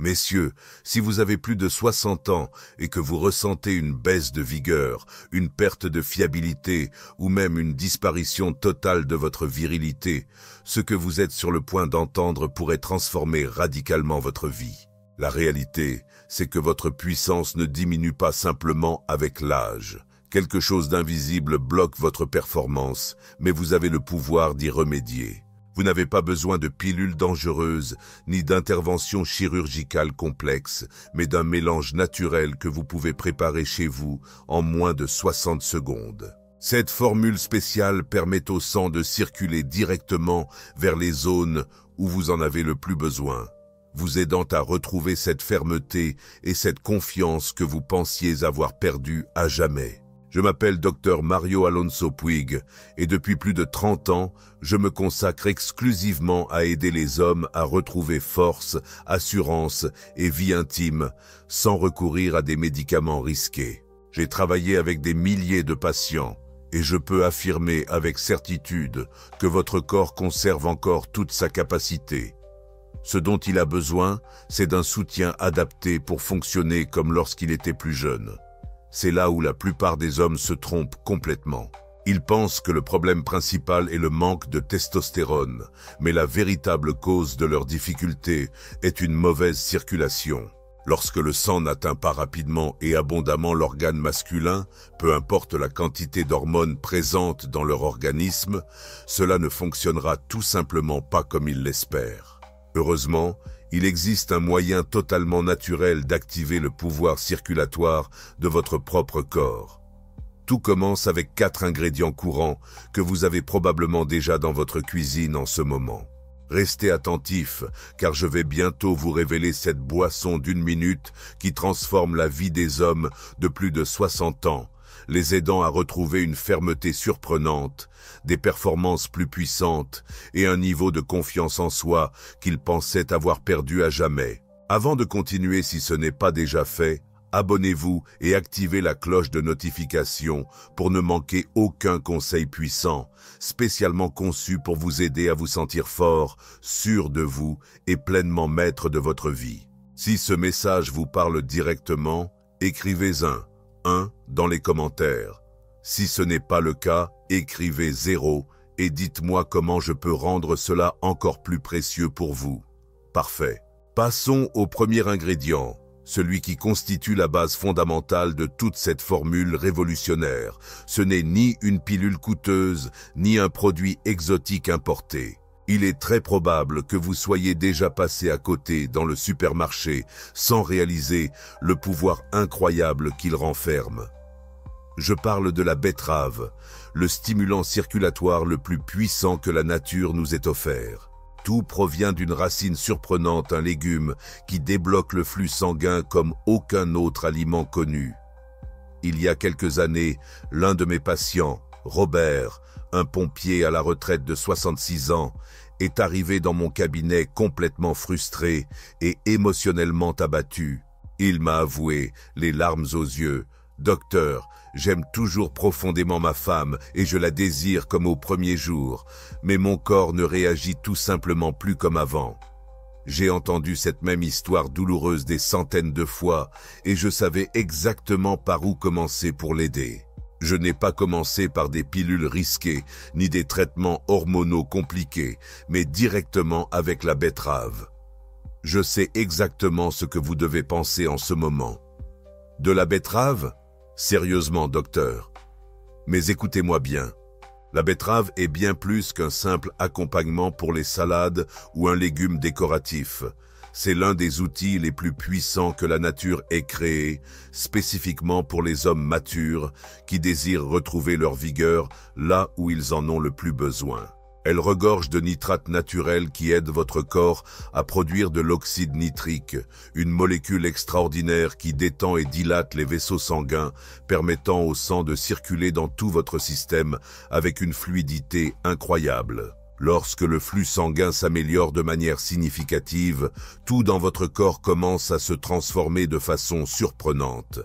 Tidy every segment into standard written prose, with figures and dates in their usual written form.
Messieurs, si vous avez plus de 60 ans et que vous ressentez une baisse de vigueur, une perte de fiabilité ou même une disparition totale de votre virilité, ce que vous êtes sur le point d'entendre pourrait transformer radicalement votre vie. La réalité, c'est que votre puissance ne diminue pas simplement avec l'âge. Quelque chose d'invisible bloque votre performance, mais vous avez le pouvoir d'y remédier. Vous n'avez pas besoin de pilules dangereuses, ni d'interventions chirurgicales complexes, mais d'un mélange naturel que vous pouvez préparer chez vous en moins de 60 secondes. Cette formule spéciale permet au sang de circuler directement vers les zones où vous en avez le plus besoin, vous aidant à retrouver cette fermeté et cette confiance que vous pensiez avoir perdue à jamais. Je m'appelle Dr Mario Alonso Puig et depuis plus de 30 ans, je me consacre exclusivement à aider les hommes à retrouver force, assurance et vie intime sans recourir à des médicaments risqués. J'ai travaillé avec des milliers de patients et je peux affirmer avec certitude que votre corps conserve encore toute sa capacité. Ce dont il a besoin, c'est d'un soutien adapté pour fonctionner comme lorsqu'il était plus jeune. C'est là où la plupart des hommes se trompent complètement. Ils pensent que le problème principal est le manque de testostérone, mais la véritable cause de leur difficulté est une mauvaise circulation. Lorsque le sang n'atteint pas rapidement et abondamment l'organe masculin, peu importe la quantité d'hormones présentes dans leur organisme, cela ne fonctionnera tout simplement pas comme ils l'espèrent. Heureusement, il existe un moyen totalement naturel d'activer le pouvoir circulatoire de votre propre corps. Tout commence avec 4 ingrédients courants que vous avez probablement déjà dans votre cuisine en ce moment. Restez attentifs, car je vais bientôt vous révéler cette boisson d'1 minute qui transforme la vie des hommes de plus de 60 ans, les aidant à retrouver une fermeté surprenante, des performances plus puissantes et un niveau de confiance en soi qu'ils pensaient avoir perdu à jamais. Avant de continuer, si ce n'est pas déjà fait, abonnez-vous et activez la cloche de notification pour ne manquer aucun conseil puissant, spécialement conçu pour vous aider à vous sentir fort, sûr de vous et pleinement maître de votre vie. Si ce message vous parle directement, écrivez un 1 dans les commentaires. Si ce n'est pas le cas, écrivez 0 et dites-moi comment je peux rendre cela encore plus précieux pour vous. Parfait. Passons au premier ingrédient, celui qui constitue la base fondamentale de toute cette formule révolutionnaire. Ce n'est ni une pilule coûteuse, ni un produit exotique importé. Il est très probable que vous soyez déjà passé à côté dans le supermarché sans réaliser le pouvoir incroyable qu'il renferme. Je parle de la betterave, le stimulant circulatoire le plus puissant que la nature nous ait offert. Tout provient d'une racine surprenante, un légume qui débloque le flux sanguin comme aucun autre aliment connu. Il y a quelques années, l'un de mes patients, Robert, un pompier à la retraite de 66 ans, est arrivé dans mon cabinet complètement frustré et émotionnellement abattu. Il m'a avoué, les larmes aux yeux, « Docteur, j'aime toujours profondément ma femme et je la désire comme au premier jour, mais mon corps ne réagit tout simplement plus comme avant. » J'ai entendu cette même histoire douloureuse des centaines de fois et je savais exactement par où commencer pour l'aider. Je n'ai pas commencé par des pilules risquées, ni des traitements hormonaux compliqués, mais directement avec la betterave. Je sais exactement ce que vous devez penser en ce moment. De la betterave ? Sérieusement, docteur. Mais écoutez-moi bien. La betterave est bien plus qu'un simple accompagnement pour les salades ou un légume décoratif. C'est l'un des outils les plus puissants que la nature ait créé, spécifiquement pour les hommes matures qui désirent retrouver leur vigueur là où ils en ont le plus besoin. Elle regorge de nitrates naturels qui aident votre corps à produire de l'oxyde nitrique, une molécule extraordinaire qui détend et dilate les vaisseaux sanguins, permettant au sang de circuler dans tout votre système avec une fluidité incroyable. Lorsque le flux sanguin s'améliore de manière significative, tout dans votre corps commence à se transformer de façon surprenante.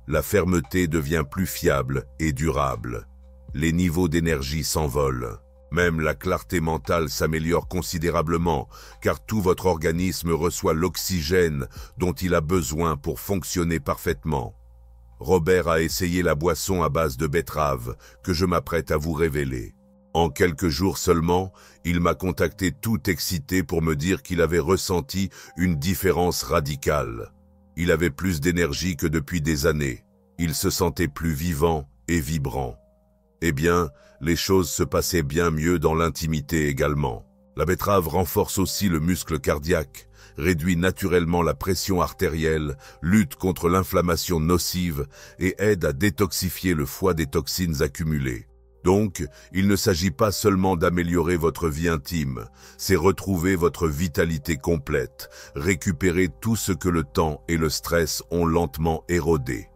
La fermeté devient plus fiable et durable. Les niveaux d'énergie s'envolent. Même la clarté mentale s'améliore considérablement, car tout votre organisme reçoit l'oxygène dont il a besoin pour fonctionner parfaitement. Robert a essayé la boisson à base de betterave que je m'apprête à vous révéler. En quelques jours seulement, il m'a contacté tout excité pour me dire qu'il avait ressenti une différence radicale. Il avait plus d'énergie que depuis des années. Il se sentait plus vivant et vibrant. Eh bien, les choses se passaient bien mieux dans l'intimité également. La betterave renforce aussi le muscle cardiaque, réduit naturellement la pression artérielle, lutte contre l'inflammation nocive et aide à détoxifier le foie des toxines accumulées. Donc, il ne s'agit pas seulement d'améliorer votre vie intime, c'est retrouver votre vitalité complète, récupérer tout ce que le temps et le stress ont lentement érodé.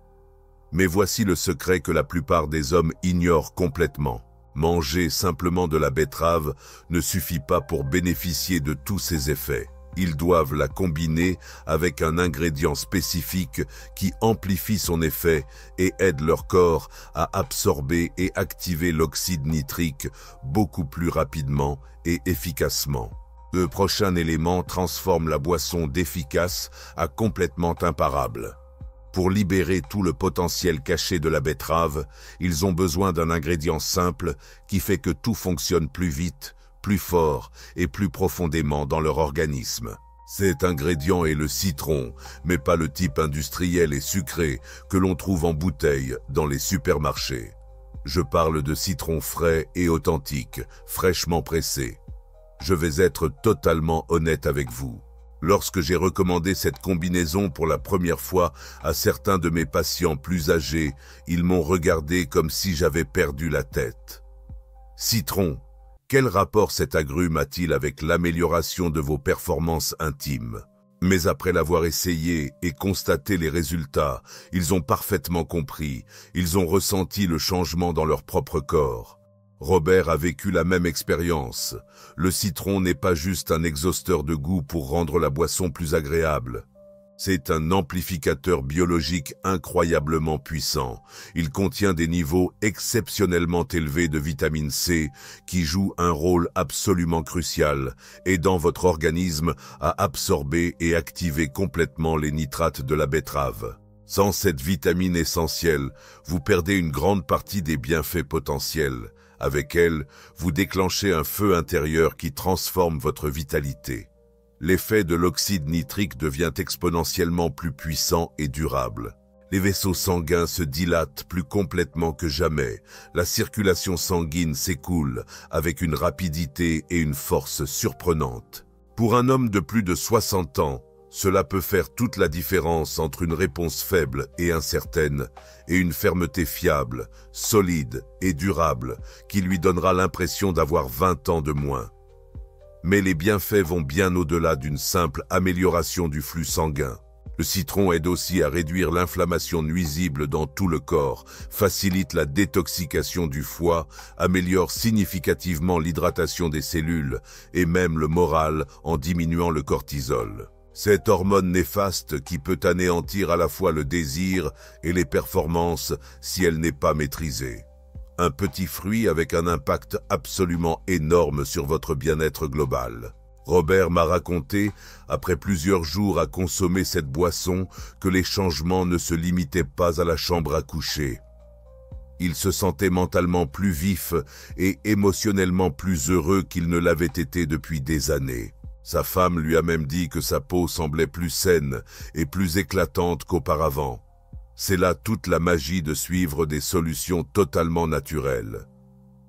Mais voici le secret que la plupart des hommes ignorent complètement. Manger simplement de la betterave ne suffit pas pour bénéficier de tous ses effets. Ils doivent la combiner avec un ingrédient spécifique qui amplifie son effet et aide leur corps à absorber et activer l'oxyde nitrique beaucoup plus rapidement et efficacement. Le prochain élément transforme la boisson d'efficace à complètement imparable. Pour libérer tout le potentiel caché de la betterave, ils ont besoin d'un ingrédient simple qui fait que tout fonctionne plus vite, plus fort et plus profondément dans leur organisme. Cet ingrédient est le citron, mais pas le type industriel et sucré que l'on trouve en bouteille dans les supermarchés. Je parle de citron frais et authentique, fraîchement pressé. Je vais être totalement honnête avec vous. Lorsque j'ai recommandé cette combinaison pour la première fois à certains de mes patients plus âgés, ils m'ont regardé comme si j'avais perdu la tête. Citron, quel rapport cet agrume a-t-il avec l'amélioration de vos performances intimes? Mais après l'avoir essayé et constaté les résultats, ils ont parfaitement compris, ils ont ressenti le changement dans leur propre corps. Robert a vécu la même expérience. Le citron n'est pas juste un exhausteur de goût pour rendre la boisson plus agréable. C'est un amplificateur biologique incroyablement puissant. Il contient des niveaux exceptionnellement élevés de vitamine C qui jouent un rôle absolument crucial, aidant votre organisme à absorber et activer complètement les nitrates de la betterave. Sans cette vitamine essentielle, vous perdez une grande partie des bienfaits potentiels. Avec elle, vous déclenchez un feu intérieur qui transforme votre vitalité. L'effet de l'oxyde nitrique devient exponentiellement plus puissant et durable. Les vaisseaux sanguins se dilatent plus complètement que jamais. La circulation sanguine s'écoule avec une rapidité et une force surprenantes. Pour un homme de plus de 60 ans, cela peut faire toute la différence entre une réponse faible et incertaine et une fermeté fiable, solide et durable qui lui donnera l'impression d'avoir 20 ans de moins. Mais les bienfaits vont bien au-delà d'une simple amélioration du flux sanguin. Le citron aide aussi à réduire l'inflammation nuisible dans tout le corps, facilite la détoxication du foie, améliore significativement l'hydratation des cellules et même le moral en diminuant le cortisol. Cette hormone néfaste qui peut anéantir à la fois le désir et les performances si elle n'est pas maîtrisée. Un petit fruit avec un impact absolument énorme sur votre bien-être global. Robert m'a raconté, après plusieurs jours à consommer cette boisson, que les changements ne se limitaient pas à la chambre à coucher. Il se sentait mentalement plus vif et émotionnellement plus heureux qu'il ne l'avait été depuis des années. Sa femme lui a même dit que sa peau semblait plus saine et plus éclatante qu'auparavant. C'est là toute la magie de suivre des solutions totalement naturelles.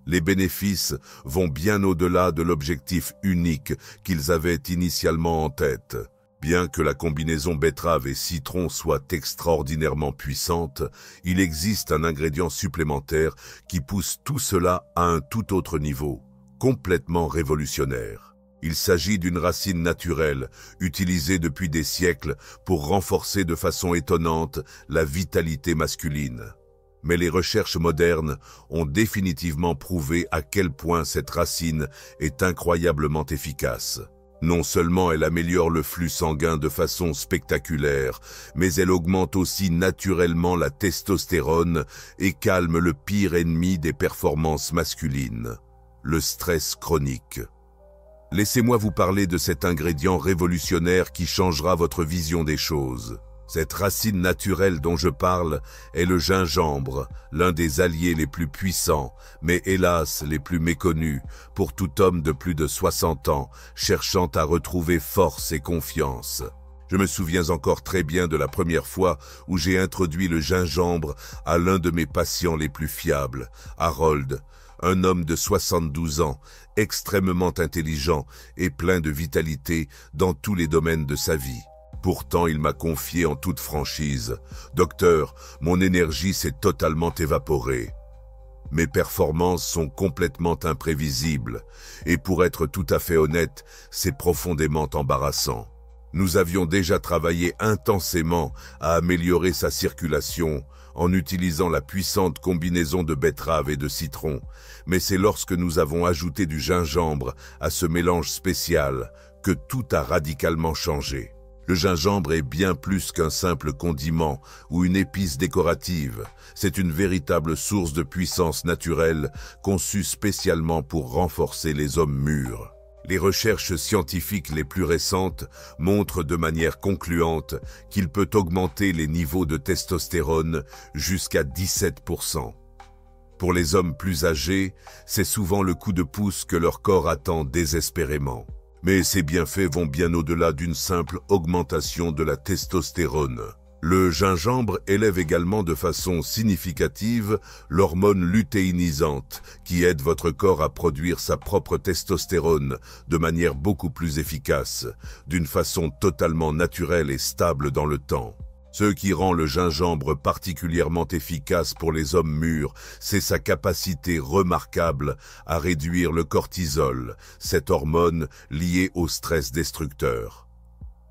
Les bénéfices vont bien au-delà de l'objectif unique qu'ils avaient initialement en tête. Bien que la combinaison betterave et citron soit extraordinairement puissante, il existe un ingrédient supplémentaire qui pousse tout cela à un tout autre niveau, complètement révolutionnaire. Il s'agit d'une racine naturelle, utilisée depuis des siècles pour renforcer de façon étonnante la vitalité masculine. Mais les recherches modernes ont définitivement prouvé à quel point cette racine est incroyablement efficace. Non seulement elle améliore le flux sanguin de façon spectaculaire, mais elle augmente aussi naturellement la testostérone et calme le pire ennemi des performances masculines. le stress chronique. Laissez-moi vous parler de cet ingrédient révolutionnaire qui changera votre vision des choses. Cette racine naturelle dont je parle est le gingembre, l'un des alliés les plus puissants, mais hélas les plus méconnus, pour tout homme de plus de 60 ans, cherchant à retrouver force et confiance. Je me souviens encore très bien de la première fois où j'ai introduit le gingembre à l'un de mes patients les plus fiables, Harold, un homme de 72 ans, extrêmement intelligent et plein de vitalité dans tous les domaines de sa vie. Pourtant, il m'a confié en toute franchise: « Docteur, mon énergie s'est totalement évaporée. Mes performances sont complètement imprévisibles, et pour être tout à fait honnête, c'est profondément embarrassant. » Nous avions déjà travaillé intensément à améliorer sa circulation en utilisant la puissante combinaison de betterave et de citron, mais c'est lorsque nous avons ajouté du gingembre à ce mélange spécial que tout a radicalement changé. Le gingembre est bien plus qu'un simple condiment ou une épice décorative. C'est une véritable source de puissance naturelle conçue spécialement pour renforcer les hommes mûrs. Les recherches scientifiques les plus récentes montrent de manière concluante qu'il peut augmenter les niveaux de testostérone jusqu'à 17%. Pour les hommes plus âgés, c'est souvent le coup de pouce que leur corps attend désespérément. Mais ces bienfaits vont bien au-delà d'une simple augmentation de la testostérone. Le gingembre élève également de façon significative l'hormone lutéinisante qui aide votre corps à produire sa propre testostérone de manière beaucoup plus efficace, d'une façon totalement naturelle et stable dans le temps. Ce qui rend le gingembre particulièrement efficace pour les hommes mûrs, c'est sa capacité remarquable à réduire le cortisol, cette hormone liée au stress destructeur.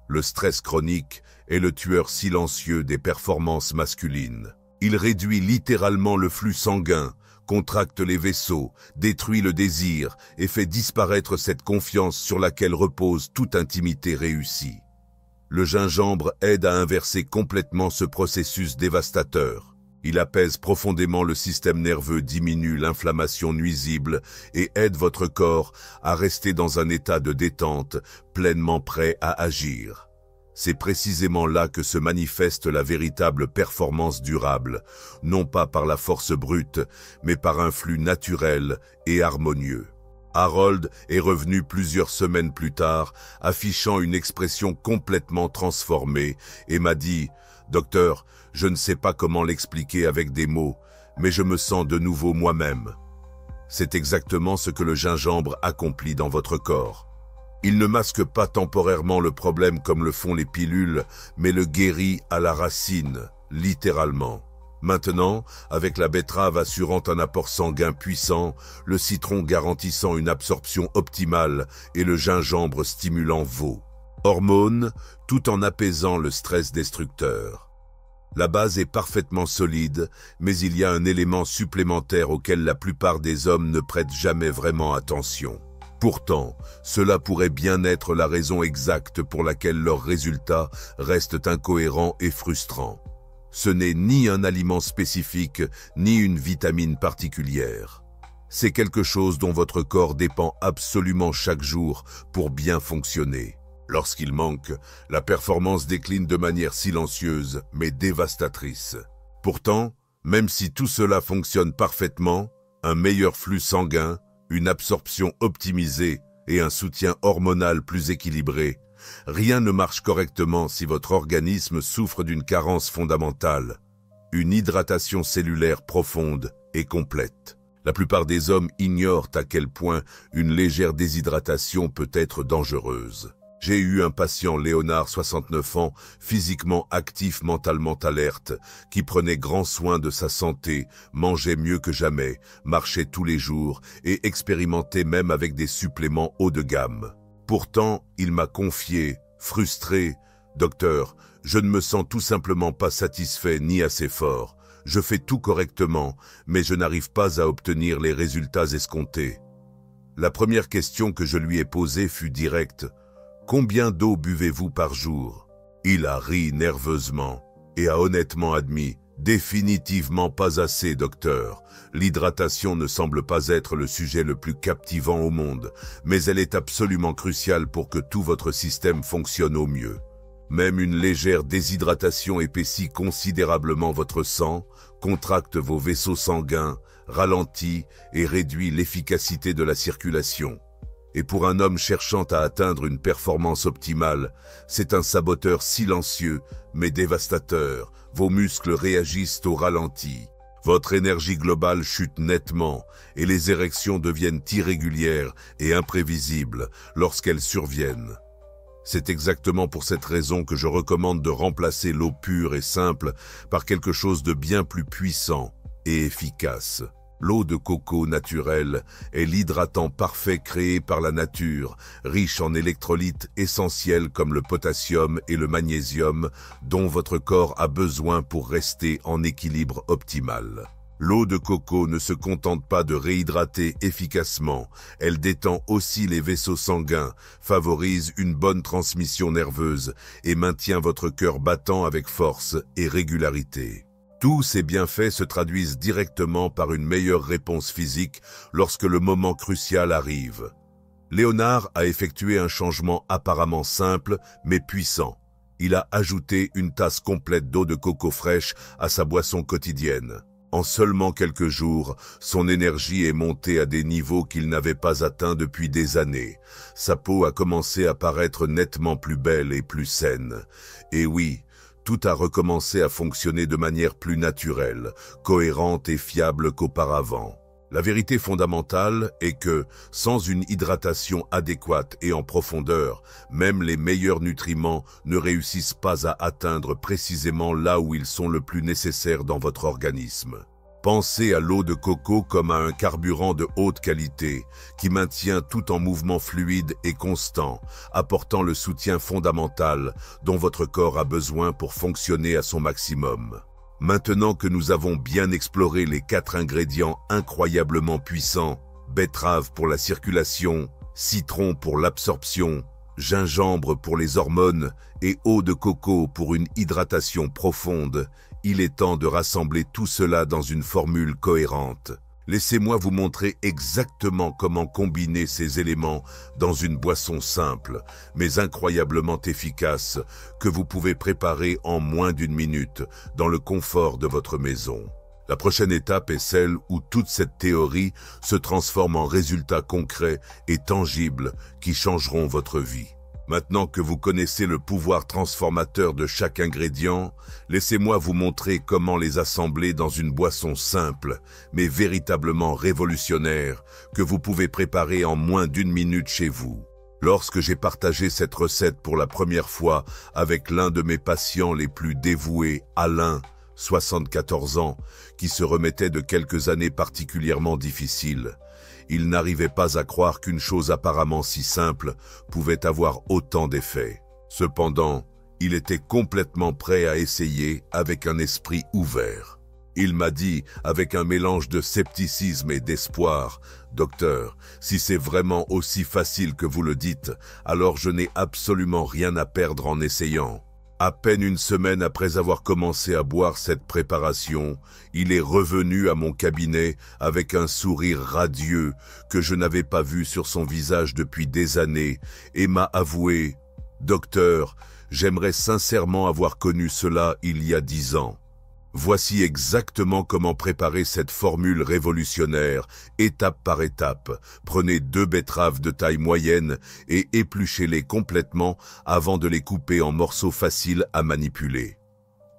Le stress chronique est le tueur silencieux des performances masculines. Il réduit littéralement le flux sanguin, contracte les vaisseaux, détruit le désir et fait disparaître cette confiance sur laquelle repose toute intimité réussie. Le gingembre aide à inverser complètement ce processus dévastateur. Il apaise profondément le système nerveux, diminue l'inflammation nuisible et aide votre corps à rester dans un état de détente, pleinement prêt à agir. C'est précisément là que se manifeste la véritable performance durable, non pas par la force brute, mais par un flux naturel et harmonieux. Harold est revenu plusieurs semaines plus tard, affichant une expression complètement transformée, et m'a dit « Docteur, je ne sais pas comment l'expliquer avec des mots, mais je me sens de nouveau moi-même. » C'est exactement ce que le gingembre accomplit dans votre corps. Il ne masque pas temporairement le problème comme le font les pilules, mais le guérit à la racine, littéralement. Maintenant, avec la betterave assurant un apport sanguin puissant, le citron garantissant une absorption optimale et le gingembre stimulant vos hormones, tout en apaisant le stress destructeur. La base est parfaitement solide, mais il y a un élément supplémentaire auquel la plupart des hommes ne prêtent jamais vraiment attention. Pourtant, cela pourrait bien être la raison exacte pour laquelle leurs résultats restent incohérents et frustrants. Ce n'est ni un aliment spécifique, ni une vitamine particulière. C'est quelque chose dont votre corps dépend absolument chaque jour pour bien fonctionner. Lorsqu'il manque, la performance décline de manière silencieuse, mais dévastatrice. Pourtant, même si tout cela fonctionne parfaitement, un meilleur flux sanguin, une absorption optimisée et un soutien hormonal plus équilibré, rien ne marche correctement si votre organisme souffre d'une carence fondamentale, une hydratation cellulaire profonde et complète. La plupart des hommes ignorent à quel point une légère déshydratation peut être dangereuse. J'ai eu un patient, Léonard, 69 ans, physiquement actif, mentalement alerte, qui prenait grand soin de sa santé, mangeait mieux que jamais, marchait tous les jours et expérimentait même avec des suppléments haut de gamme. Pourtant, il m'a confié, frustré, « Docteur, je ne me sens tout simplement pas satisfait ni assez fort. Je fais tout correctement, mais je n'arrive pas à obtenir les résultats escomptés. » La première question que je lui ai posée fut directe. « Combien d'eau buvez-vous par jour ?» Il a ri nerveusement et a honnêtement admis Définitivement pas assez, docteur. L'hydratation ne semble pas être le sujet le plus captivant au monde, mais elle est absolument cruciale pour que tout votre système fonctionne au mieux. Même une légère déshydratation épaissit considérablement votre sang, contracte vos vaisseaux sanguins, ralentit et réduit l'efficacité de la circulation. Et pour un homme cherchant à atteindre une performance optimale, c'est un saboteur silencieux mais dévastateur. Vos muscles réagissent au ralenti. Votre énergie globale chute nettement et les érections deviennent irrégulières et imprévisibles lorsqu'elles surviennent. C'est exactement pour cette raison que je recommande de remplacer l'eau pure et simple par quelque chose de bien plus puissant et efficace. L'eau de coco naturelle est l'hydratant parfait créé par la nature, riche en électrolytes essentiels comme le potassium et le magnésium dont votre corps a besoin pour rester en équilibre optimal. L'eau de coco ne se contente pas de réhydrater efficacement, elle détend aussi les vaisseaux sanguins, favorise une bonne transmission nerveuse et maintient votre cœur battant avec force et régularité. Tous ces bienfaits se traduisent directement par une meilleure réponse physique lorsque le moment crucial arrive. Léonard a effectué un changement apparemment simple mais puissant. Il a ajouté une tasse complète d'eau de coco fraîche à sa boisson quotidienne. En seulement quelques jours, son énergie est montée à des niveaux qu'il n'avait pas atteints depuis des années. Sa peau a commencé à paraître nettement plus belle et plus saine. Et oui, tout a recommencé à fonctionner de manière plus naturelle, cohérente et fiable qu'auparavant. La vérité fondamentale est que, sans une hydratation adéquate et en profondeur, même les meilleurs nutriments ne réussissent pas à atteindre précisément là où ils sont le plus nécessaires dans votre organisme. Pensez à l'eau de coco comme à un carburant de haute qualité, qui maintient tout en mouvement fluide et constant, apportant le soutien fondamental dont votre corps a besoin pour fonctionner à son maximum. Maintenant que nous avons bien exploré les 4 ingrédients incroyablement puissants, betterave pour la circulation, citron pour l'absorption, gingembre pour les hormones et eau de coco pour une hydratation profonde, il est temps de rassembler tout cela dans une formule cohérente. Laissez-moi vous montrer exactement comment combiner ces éléments dans une boisson simple, mais incroyablement efficace, que vous pouvez préparer en moins d'1 minute, dans le confort de votre maison. La prochaine étape est celle où toute cette théorie se transforme en résultats concrets et tangibles qui changeront votre vie. Maintenant que vous connaissez le pouvoir transformateur de chaque ingrédient, laissez-moi vous montrer comment les assembler dans une boisson simple, mais véritablement révolutionnaire, que vous pouvez préparer en moins d'1 minute chez vous. Lorsque j'ai partagé cette recette pour la première fois avec l'un de mes patients les plus dévoués, Alain, 74 ans, qui se remettait de quelques années particulièrement difficiles, il n'arrivait pas à croire qu'une chose apparemment si simple pouvait avoir autant d'effets. Cependant, il était complètement prêt à essayer avec un esprit ouvert. Il m'a dit, avec un mélange de scepticisme et d'espoir, « Docteur, si c'est vraiment aussi facile que vous le dites, alors je n'ai absolument rien à perdre en essayant. » À peine 1 semaine après avoir commencé à boire cette préparation, il est revenu à mon cabinet avec un sourire radieux que je n'avais pas vu sur son visage depuis des années et m'a avoué « Docteur, j'aimerais sincèrement avoir connu cela il y a 10 ans. » Voici exactement comment préparer cette formule révolutionnaire, étape par étape. Prenez 2 betteraves de taille moyenne et épluchez-les complètement avant de les couper en morceaux faciles à manipuler.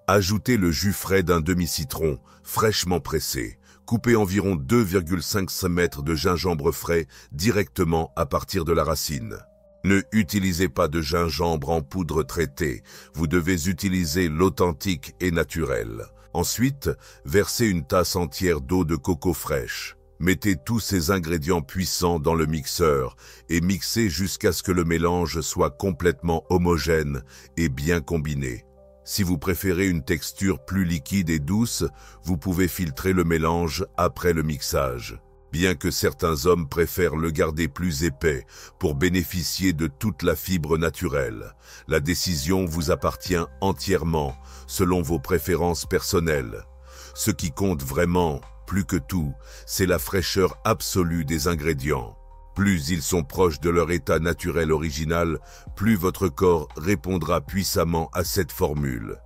Ajoutez le jus frais d'un demi-citron, fraîchement pressé. Coupez environ 2,5 cm de gingembre frais directement à partir de la racine. Ne utilisez pas de gingembre en poudre traitée, vous devez utiliser l'authentique et naturel. Ensuite, versez une tasse entière d'eau de coco fraîche. Mettez tous ces ingrédients puissants dans le mixeur et mixez jusqu'à ce que le mélange soit complètement homogène et bien combiné. Si vous préférez une texture plus liquide et douce, vous pouvez filtrer le mélange après le mixage. Bien que certains hommes préfèrent le garder plus épais pour bénéficier de toute la fibre naturelle, la décision vous appartient entièrement selon vos préférences personnelles. Ce qui compte vraiment, plus que tout, c'est la fraîcheur absolue des ingrédients. Plus ils sont proches de leur état naturel original, plus votre corps répondra puissamment à cette formule.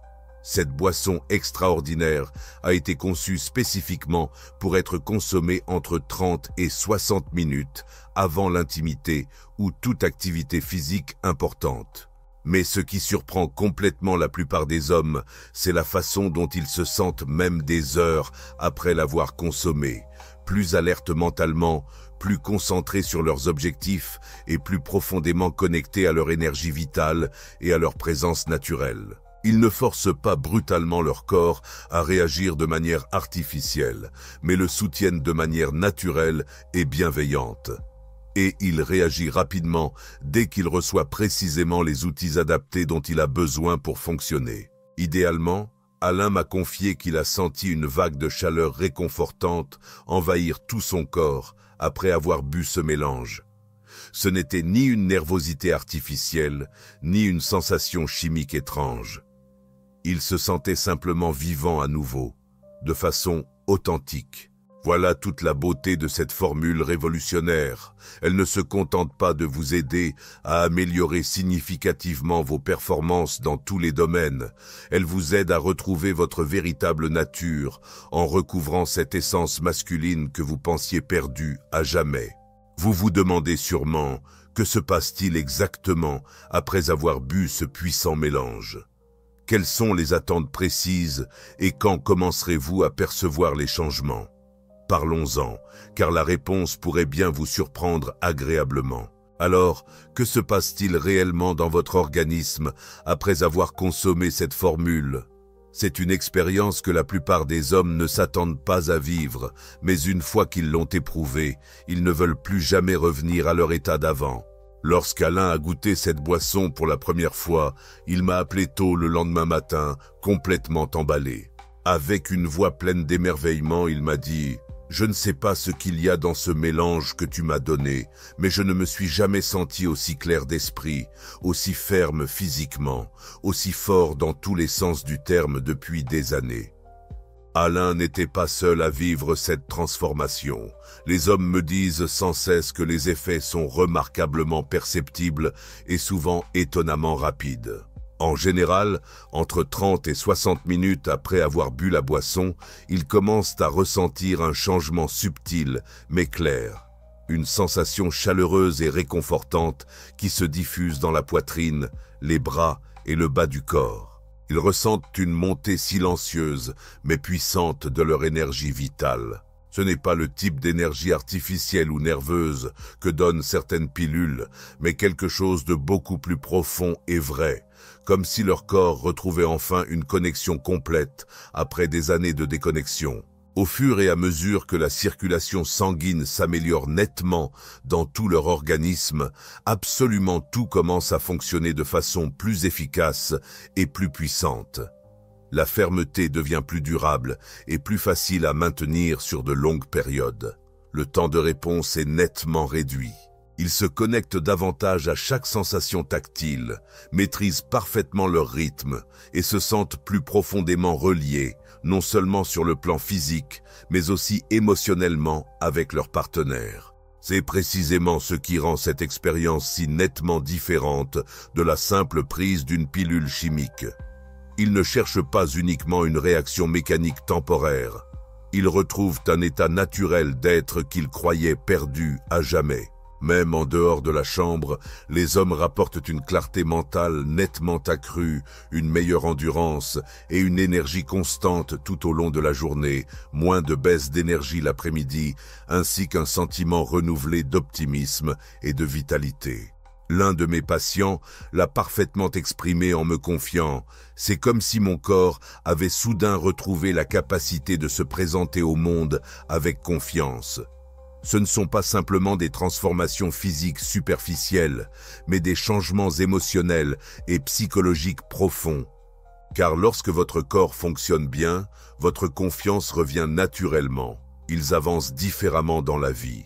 Cette boisson extraordinaire a été conçue spécifiquement pour être consommée entre 30 et 60 minutes avant l'intimité ou toute activité physique importante. Mais ce qui surprend complètement la plupart des hommes, c'est la façon dont ils se sentent même des heures après l'avoir consommée, plus alertes mentalement, plus concentrés sur leurs objectifs et plus profondément connectés à leur énergie vitale et à leur présence naturelle. Ils ne forcent pas brutalement leur corps à réagir de manière artificielle, mais le soutiennent de manière naturelle et bienveillante. Et il réagit rapidement dès qu'il reçoit précisément les outils adaptés dont il a besoin pour fonctionner. Idéalement, Alain m'a confié qu'il a senti une vague de chaleur réconfortante envahir tout son corps après avoir bu ce mélange. Ce n'était ni une nervosité artificielle, ni une sensation chimique étrange. Il se sentait simplement vivant à nouveau, de façon authentique. Voilà toute la beauté de cette formule révolutionnaire. Elle ne se contente pas de vous aider à améliorer significativement vos performances dans tous les domaines. Elle vous aide à retrouver votre véritable nature en recouvrant cette essence masculine que vous pensiez perdue à jamais. Vous vous demandez sûrement, que se passe-t-il exactement après avoir bu ce puissant mélange ? Quelles sont les attentes précises et quand commencerez-vous à percevoir les changements ? Parlons-en, car la réponse pourrait bien vous surprendre agréablement. Alors, que se passe-t-il réellement dans votre organisme après avoir consommé cette formule ? C'est une expérience que la plupart des hommes ne s'attendent pas à vivre, mais une fois qu'ils l'ont éprouvée, ils ne veulent plus jamais revenir à leur état d'avant. Lorsqu'Alain a goûté cette boisson pour la première fois, il m'a appelé tôt le lendemain matin, complètement emballé. Avec une voix pleine d'émerveillement, il m'a dit « Je ne sais pas ce qu'il y a dans ce mélange que tu m'as donné, mais je ne me suis jamais senti aussi clair d'esprit, aussi ferme physiquement, aussi fort dans tous les sens du terme depuis des années. » Alain n'était pas seul à vivre cette transformation. Les hommes me disent sans cesse que les effets sont remarquablement perceptibles et souvent étonnamment rapides. En général, entre 30 et 60 minutes après avoir bu la boisson, ils commencent à ressentir un changement subtil mais clair. Une sensation chaleureuse et réconfortante qui se diffuse dans la poitrine, les bras et le bas du corps. Ils ressentent une montée silencieuse mais puissante de leur énergie vitale. Ce n'est pas le type d'énergie artificielle ou nerveuse que donnent certaines pilules, mais quelque chose de beaucoup plus profond et vrai, comme si leur corps retrouvait enfin une connexion complète après des années de déconnexion. Au fur et à mesure que la circulation sanguine s'améliore nettement dans tout leur organisme, absolument tout commence à fonctionner de façon plus efficace et plus puissante. La fermeté devient plus durable et plus facile à maintenir sur de longues périodes. Le temps de réponse est nettement réduit. Ils se connectent davantage à chaque sensation tactile, maîtrisent parfaitement leur rythme et se sentent plus profondément reliés, non seulement sur le plan physique, mais aussi émotionnellement avec leur partenaire. C'est précisément ce qui rend cette expérience si nettement différente de la simple prise d'une pilule chimique. Ils ne cherchent pas uniquement une réaction mécanique temporaire. Ils retrouvent un état naturel d'être qu'ils croyaient perdu à jamais. Même en dehors de la chambre, les hommes rapportent une clarté mentale nettement accrue, une meilleure endurance et une énergie constante tout au long de la journée, moins de baisse d'énergie l'après-midi, ainsi qu'un sentiment renouvelé d'optimisme et de vitalité. L'un de mes patients l'a parfaitement exprimé en me confiant. C'est comme si mon corps avait soudain retrouvé la capacité de se présenter au monde avec confiance. Ce ne sont pas simplement des transformations physiques superficielles, mais des changements émotionnels et psychologiques profonds. Car lorsque votre corps fonctionne bien, votre confiance revient naturellement. Ils avancent différemment dans la vie.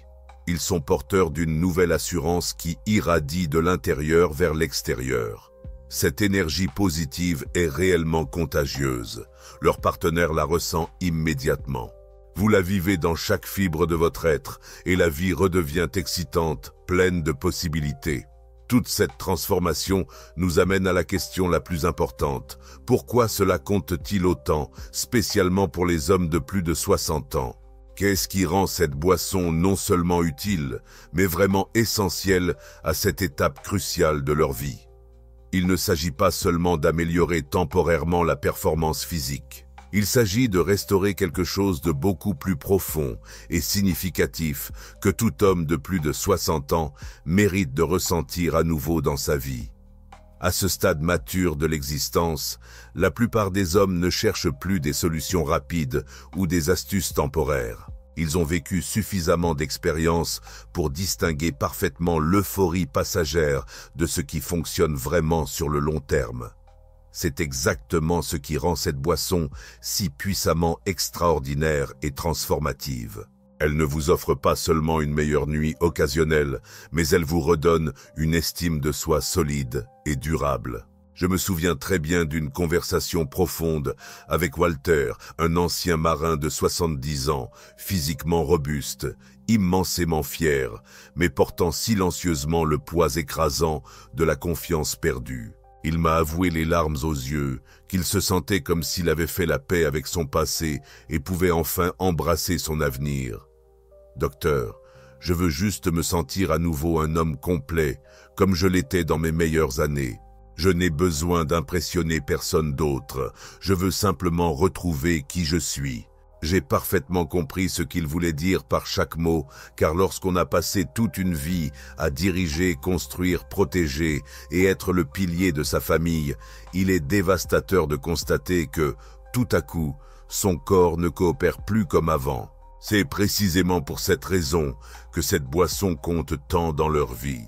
Ils sont porteurs d'une nouvelle assurance qui irradie de l'intérieur vers l'extérieur. Cette énergie positive est réellement contagieuse. Leur partenaire la ressent immédiatement. Vous la vivez dans chaque fibre de votre être et la vie redevient excitante, pleine de possibilités. Toute cette transformation nous amène à la question la plus importante. Pourquoi cela compte-t-il autant, spécialement pour les hommes de plus de 60 ans? Qu'est-ce qui rend cette boisson non seulement utile, mais vraiment essentielle à cette étape cruciale de leur vie? Il ne s'agit pas seulement d'améliorer temporairement la performance physique. Il s'agit de restaurer quelque chose de beaucoup plus profond et significatif que tout homme de plus de 60 ans mérite de ressentir à nouveau dans sa vie. À ce stade mature de l'existence, la plupart des hommes ne cherchent plus des solutions rapides ou des astuces temporaires. Ils ont vécu suffisamment d'expériences pour distinguer parfaitement l'euphorie passagère de ce qui fonctionne vraiment sur le long terme. C'est exactement ce qui rend cette boisson si puissamment extraordinaire et transformative. Elle ne vous offre pas seulement une meilleure nuit occasionnelle, mais elle vous redonne une estime de soi solide et durable. Je me souviens très bien d'une conversation profonde avec Walter, un ancien marin de 70 ans, physiquement robuste, immensément fier, mais portant silencieusement le poids écrasant de la confiance perdue. Il m'a avoué les larmes aux yeux, qu'il se sentait comme s'il avait fait la paix avec son passé et pouvait enfin embrasser son avenir. « Docteur, je veux juste me sentir à nouveau un homme complet, comme je l'étais dans mes meilleures années. Je n'ai besoin d'impressionner personne d'autre, je veux simplement retrouver qui je suis. » J'ai parfaitement compris ce qu'il voulait dire par chaque mot, car lorsqu'on a passé toute une vie à diriger, construire, protéger et être le pilier de sa famille, il est dévastateur de constater que, tout à coup, son corps ne coopère plus comme avant. C'est précisément pour cette raison que cette boisson compte tant dans leur vie.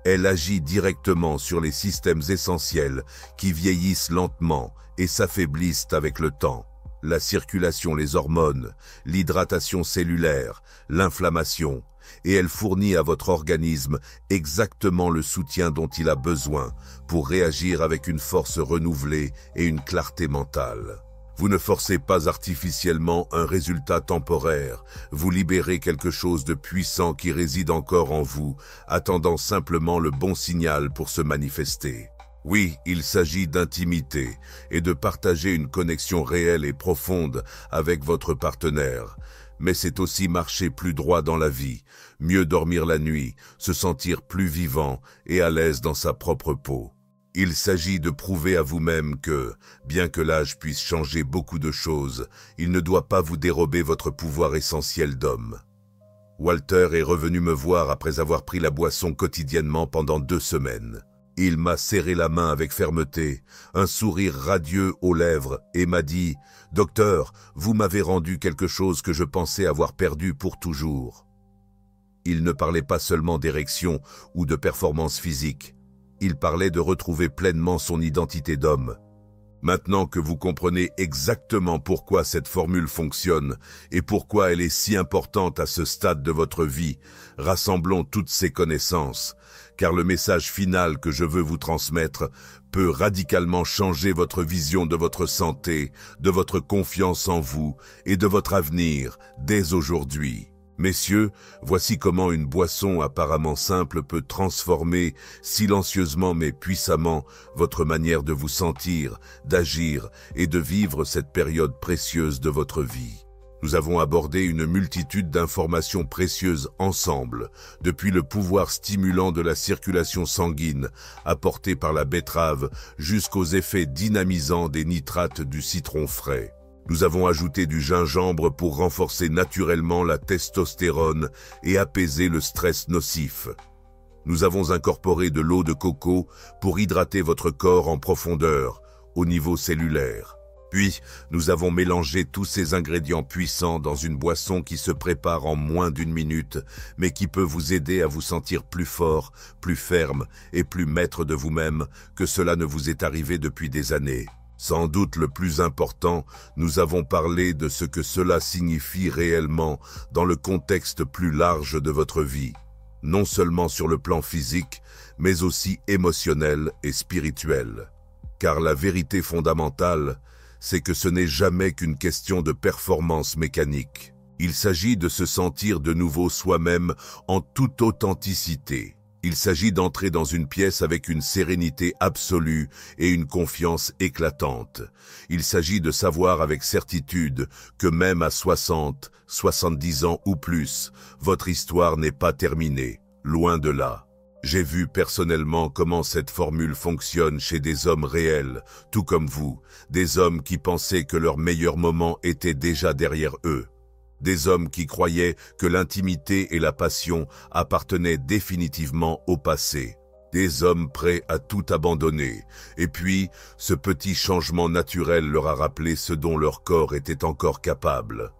Elle agit directement sur les systèmes essentiels qui vieillissent lentement et s'affaiblissent avec le temps. La circulation, les hormones, l'hydratation cellulaire, l'inflammation, et elle fournit à votre organisme exactement le soutien dont il a besoin pour réagir avec une force renouvelée et une clarté mentale. Vous ne forcez pas artificiellement un résultat temporaire, vous libérez quelque chose de puissant qui réside encore en vous, attendant simplement le bon signal pour se manifester. Oui, il s'agit d'intimité et de partager une connexion réelle et profonde avec votre partenaire. Mais c'est aussi marcher plus droit dans la vie, mieux dormir la nuit, se sentir plus vivant et à l'aise dans sa propre peau. Il s'agit de prouver à vous-même que, bien que l'âge puisse changer beaucoup de choses, il ne doit pas vous dérober votre pouvoir essentiel d'homme. Walter est revenu me voir après avoir pris la boisson quotidiennement pendant 2 semaines. Il m'a serré la main avec fermeté, un sourire radieux aux lèvres, et m'a dit « Docteur, vous m'avez rendu quelque chose que je pensais avoir perdu pour toujours. » Il ne parlait pas seulement d'érection ou de performance physique. Il parlait de retrouver pleinement son identité d'homme. Maintenant que vous comprenez exactement pourquoi cette formule fonctionne et pourquoi elle est si importante à ce stade de votre vie, rassemblons toutes ces connaissances, car le message final que je veux vous transmettre peut radicalement changer votre vision de votre santé, de votre confiance en vous et de votre avenir dès aujourd'hui. Messieurs, voici comment une boisson apparemment simple peut transformer silencieusement mais puissamment votre manière de vous sentir, d'agir et de vivre cette période précieuse de votre vie. Nous avons abordé une multitude d'informations précieuses ensemble, depuis le pouvoir stimulant de la circulation sanguine apporté par la betterave jusqu'aux effets dynamisants des nitrates du citron frais. Nous avons ajouté du gingembre pour renforcer naturellement la testostérone et apaiser le stress nocif. Nous avons incorporé de l'eau de coco pour hydrater votre corps en profondeur, au niveau cellulaire. Puis, nous avons mélangé tous ces ingrédients puissants dans une boisson qui se prépare en moins d'1 minute, mais qui peut vous aider à vous sentir plus fort, plus ferme et plus maître de vous-même que cela ne vous est arrivé depuis des années. Sans doute le plus important, nous avons parlé de ce que cela signifie réellement dans le contexte plus large de votre vie. non seulement sur le plan physique, mais aussi émotionnel et spirituel. Car la vérité fondamentale, c'est que ce n'est jamais qu'une question de performance mécanique. Il s'agit de se sentir de nouveau soi-même en toute authenticité. Il s'agit d'entrer dans une pièce avec une sérénité absolue et une confiance éclatante. Il s'agit de savoir avec certitude que même à 60, 70 ans ou plus, votre histoire n'est pas terminée, loin de là. J'ai vu personnellement comment cette formule fonctionne chez des hommes réels, tout comme vous, des hommes qui pensaient que leur meilleur moment était déjà derrière eux. Des hommes qui croyaient que l'intimité et la passion appartenaient définitivement au passé. Des hommes prêts à tout abandonner. Et puis, ce petit changement naturel leur a rappelé ce dont leur corps était encore capable.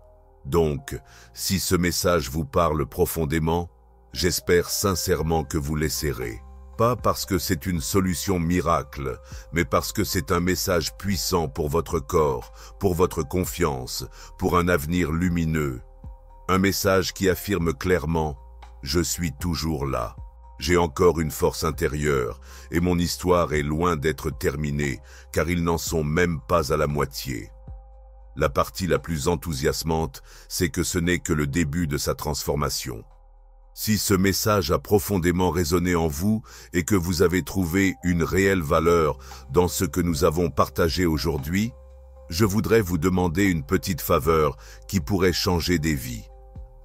Donc, si ce message vous parle profondément, j'espère sincèrement que vous l'essaierez. Pas parce que c'est une solution miracle, mais parce que c'est un message puissant pour votre corps, pour votre confiance, pour un avenir lumineux. Un message qui affirme clairement « Je suis toujours là ». J'ai encore une force intérieure et mon histoire est loin d'être terminée car ils n'en sont même pas à la moitié. La partie la plus enthousiasmante, c'est que ce n'est que le début de sa transformation. Si ce message a profondément résonné en vous et que vous avez trouvé une réelle valeur dans ce que nous avons partagé aujourd'hui, je voudrais vous demander une petite faveur qui pourrait changer des vies.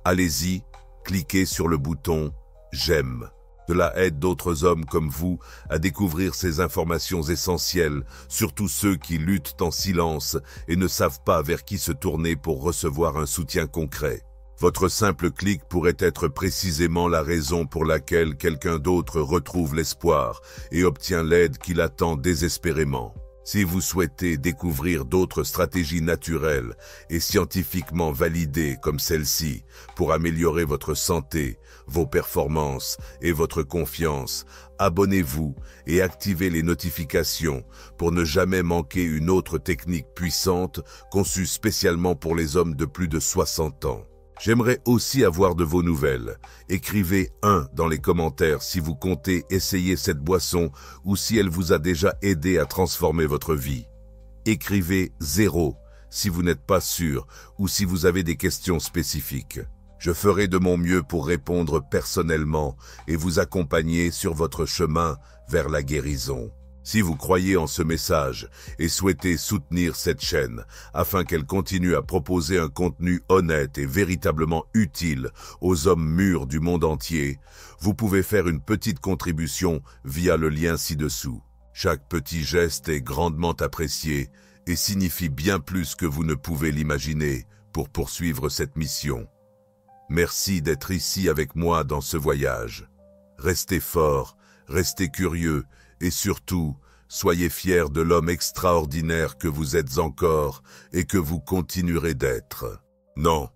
Allez-y, cliquez sur le bouton « J'aime ». Cela aide d'autres hommes comme vous à découvrir ces informations essentielles, surtout ceux qui luttent en silence et ne savent pas vers qui se tourner pour recevoir un soutien concret. Votre simple clic pourrait être précisément la raison pour laquelle quelqu'un d'autre retrouve l'espoir et obtient l'aide qu'il attend désespérément. Si vous souhaitez découvrir d'autres stratégies naturelles et scientifiquement validées comme celle-ci pour améliorer votre santé, vos performances et votre confiance, abonnez-vous et activez les notifications pour ne jamais manquer une autre technique puissante conçue spécialement pour les hommes de plus de 60 ans. J'aimerais aussi avoir de vos nouvelles. Écrivez 1 dans les commentaires si vous comptez essayer cette boisson ou si elle vous a déjà aidé à transformer votre vie. Écrivez 0 si vous n'êtes pas sûr ou si vous avez des questions spécifiques. Je ferai de mon mieux pour répondre personnellement et vous accompagner sur votre chemin vers la guérison. Si vous croyez en ce message et souhaitez soutenir cette chaîne afin qu'elle continue à proposer un contenu honnête et véritablement utile aux hommes mûrs du monde entier, vous pouvez faire une petite contribution via le lien ci-dessous. Chaque petit geste est grandement apprécié et signifie bien plus que vous ne pouvez l'imaginer pour poursuivre cette mission. Merci d'être ici avec moi dans ce voyage. Restez forts, restez curieux, et surtout, soyez fiers de l'homme extraordinaire que vous êtes encore et que vous continuerez d'être. Non,